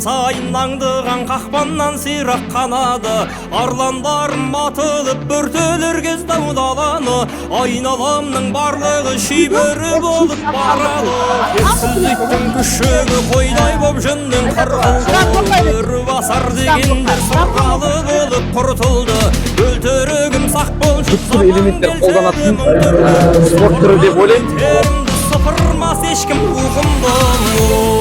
сайын аңдыған қақпаннан сирақ қанады, арландарым атылып бүртелер кез дау-даланы, айналамның барлығы шибөрі болып барады. Ерсіздіктің күшігі қойдай боп жүннен қырқылды, өрі басар дегендер сұрғалы болып құртылды. Өлтірігім сақ болшы заман келсе спорт түрі деп ойлаймын. Сыпырмас ешкім рухымды.